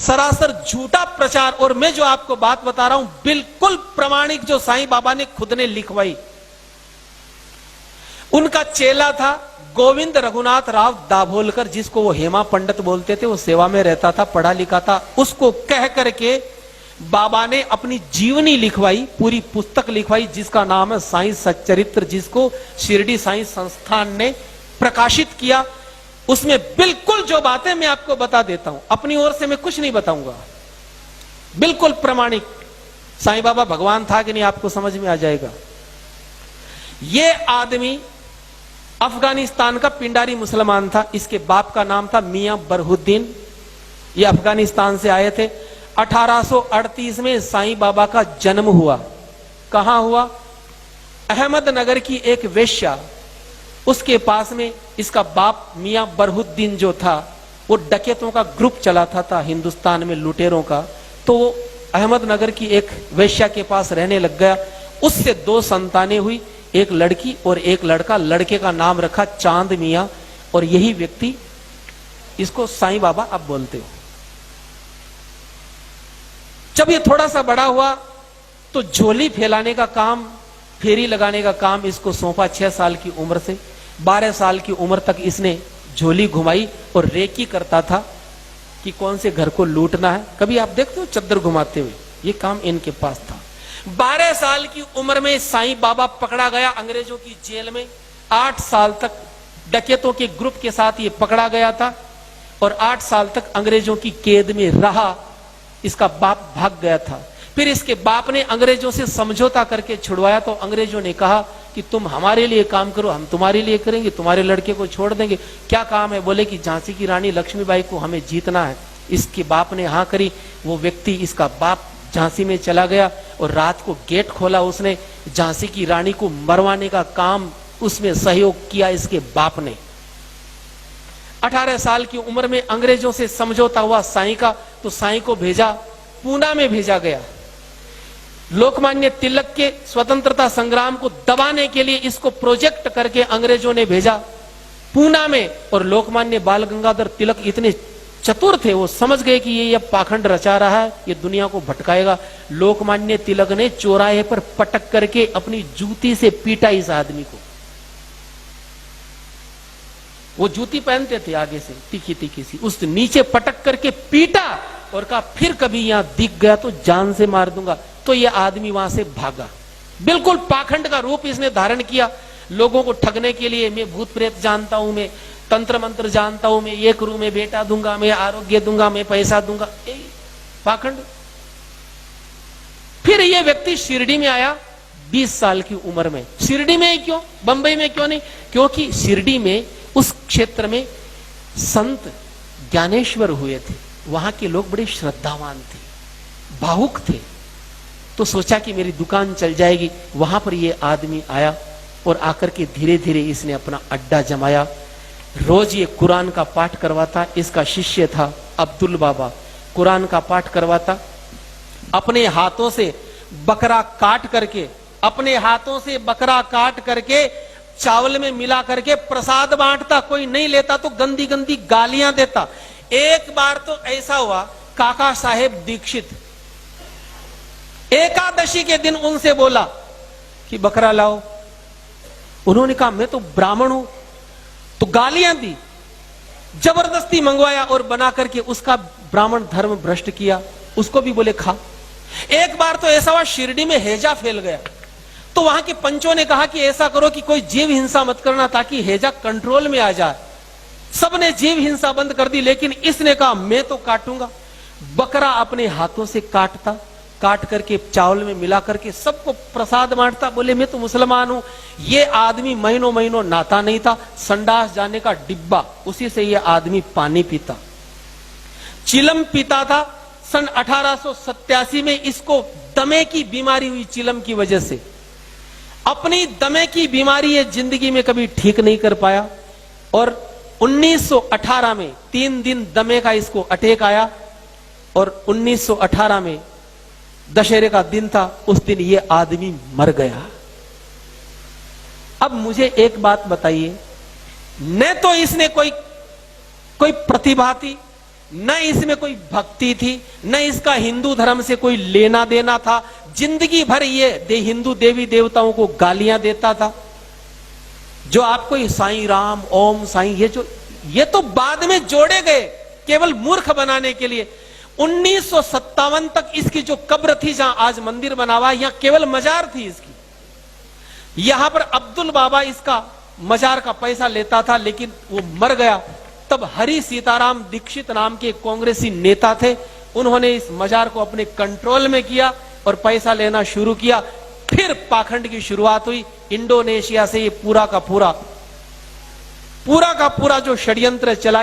सरासर झूठा प्रचार। और मैं जो आपको बात बता रहा हूं बिल्कुल प्रमाणिक, जो साईं बाबा ने खुद ने लिखवाई। उनका चेला था गोविंद रघुनाथ राव दाभोलकर, जिसको वो हेमा पंडित बोलते थे। वो सेवा में रहता था, पढ़ा लिखा था। उसको कह करके बाबा ने अपनी जीवनी लिखवाई, पूरी पुस्तक लिखवाई, जिसका नाम है साईं सच्चरित्र, जिसको शिरडी साईं संस्थान ने प्रकाशित किया। उसमें बिल्कुल जो बातें मैं आपको बता देता हूं, अपनी ओर से मैं कुछ नहीं बताऊंगा, बिल्कुल प्रमाणिक। साईं बाबा भगवान था कि नहीं आपको समझ में आ जाएगा। ये आदमी अफगानिस्तान का पिंडारी मुसलमान था। इसके बाप का नाम था मियां बरहुद्दीन। ये अफगानिस्तान से आए थे। 1838 में साईं बाबा का जन्म हुआ। कहां हुआ? अहमदनगर की एक वेश्या, उसके पास में इसका बाप मियां बरहुद्दीन जो था, वो डकैतों का ग्रुप चलाता था हिंदुस्तान में, लुटेरों का। तो वो अहमदनगर की एक वेश्या के पास रहने लग गया। उससे 2 संतानें हुई, एक लड़की और एक लड़का। लड़के का नाम रखा चांद मियां, और यही व्यक्ति, इसको साईं बाबा अब बोलते हो। जब ये थोड़ा सा बड़ा हुआ तो झोली फैलाने का काम, फेरी लगाने का काम इसको सौंपा। 6 साल की उम्र से 12 साल की उम्र तक इसने झोली घुमाई और रेकी करता था कि कौन से घर को लूटना है। कभी आप देखते हो चद्दर घुमाते हुए, ये काम इनके पास था। 12 साल की उम्र में साईं बाबा पकड़ा गया अंग्रेजों की जेल में। 8 साल तक डकैतों के ग्रुप के साथ ये पकड़ा गया था और 8 साल तक अंग्रेजों की कैद में रहा। इसका बाप भाग गया था। फिर इसके बाप ने अंग्रेजों से समझौता करके छुड़वाया। तो अंग्रेजों ने कहा कि तुम हमारे लिए काम करो, हम तुम्हारे लिए करेंगे, तुम्हारे लड़के को छोड़ देंगे। क्या काम है? बोले कि झांसी की रानी लक्ष्मीबाई को हमें जीतना है। इसके बाप ने हाँ करी। वो व्यक्ति, इसका बाप, झांसी में चला गया और रात को गेट खोला उसने। झांसी की रानी को मरवाने का काम उसमें सहयोग किया इसके बाप ने। 18 साल की उम्र में अंग्रेजों से समझौता हुआ साईं का, तो साईं को भेजा, पूना में भेजा गया। लोकमान्य तिलक के स्वतंत्रता संग्राम को दबाने के लिए इसको प्रोजेक्ट करके अंग्रेजों ने भेजा पूना में। और लोकमान्य बाल गंगाधर तिलक इतने चतुर थे, वो समझ गए कि ये पाखंड रचा रहा है, ये दुनिया को भटकाएगा। लोकमान्य तिलक ने चौराहे पर पटक करके अपनी जूती से पीटा इस आदमी को। वो जूती पहनते थे आगे से, तीखी तीखी सी, उस नीचे पटक करके पीटा और कहा फिर कभी यहां दिख गया तो जान से मार दूंगा। तो ये आदमी वहां से भागा। बिल्कुल पाखंड का रूप इसने धारण किया लोगों को ठगने के लिए। मैं भूत प्रेत जानता हूं, मैं तंत्र मंत्र जानता हूं, मैं ये करूं, मैं बेटा दूंगा, मैं आरोग्य दूंगा, मैं पैसा दूंगा, पाखंड। फिर ये व्यक्ति शिरडी में आया 20 साल की उम्र में। शिरडी में क्यों, बंबई में क्यों नहीं? क्योंकि शिरडी में, उस क्षेत्र में संत ज्ञानेश्वर हुए थे। वहां के लोग बड़े श्रद्धावान थे, भावुक थे। तो सोचा कि मेरी दुकान चल जाएगी। वहां पर ये आदमी आया और आकर के धीरे धीरे इसने अपना अड्डा जमाया। रोज ये कुरान का पाठ करवाता। इसका शिष्य था अब्दुल बाबा, कुरान का पाठ करवाता। अपने हाथों से बकरा काट करके, अपने हाथों से बकरा काट करके चावल में मिला करके प्रसाद बांटता। कोई नहीं लेता तो गंदी गंदी गालियां देता। एक बार तो ऐसा हुआ, काका साहेब दीक्षित एकादशी के दिन उनसे बोला कि बकरा लाओ। उन्होंने कहा मैं तो ब्राह्मण हूं, तो गालियां दी। जबरदस्ती मंगवाया और बना करके उसका ब्राह्मण धर्म भ्रष्ट किया। उसको भी बोले खा। एक बार तो ऐसा हुआ, शिरडी में हैजा फैल गया। तो वहां के पंचों ने कहा कि ऐसा करो कि कोई जीव हिंसा मत करना ताकि हैजा कंट्रोल में आ जाए। सबने जीव हिंसा बंद कर दी, लेकिन इसने कहा मैं तो काटूंगा। बकरा अपने हाथों से काटता, काट करके चावल में मिला करके सबको प्रसाद बांटता। बोले मैं तो मुसलमान हूं। ये आदमी महीनों महीनों नहाता नहीं था। संडास जाने का डिब्बा, उसी से ये आदमी पानी पीता। चिलम पीता था। सन 1887 में इसको दमे की बीमारी हुई चिलम की वजह से। अपनी दमे की बीमारी ये जिंदगी में कभी ठीक नहीं कर पाया और 1918 में 3 दिन दमे का इसको अटैक आया और 1918 में दशहरे का दिन था, उस दिन ये आदमी मर गया। अब मुझे एक बात बताइए, न तो इसने कोई प्रतिभा थी, न इसमें कोई भक्ति थी, न इसका हिंदू धर्म से कोई लेना देना था। जिंदगी भर ये हिंदू देवी देवताओं को गालियां देता था। जो आपको ये साईं राम, ओम साईं, ये तो बाद में जोड़े गए केवल मूर्ख बनाने के लिए। 1957 तक इसकी जो कब्र थी, जहां आज मंदिर बना हुआ, यहां केवल मजार थी इसकी। यहां पर अब्दुल बाबा इसका मजार का पैसा लेता था, लेकिन वो मर गया। तब हरि सीताराम दीक्षित नाम के कांग्रेसी नेता थे, उन्होंने इस मजार को अपने कंट्रोल में किया और पैसा लेना शुरू किया। फिर पाखंड की शुरुआत हुई। इंडोनेशिया से ये पूरा का पूरा जो षड्यंत्र चला।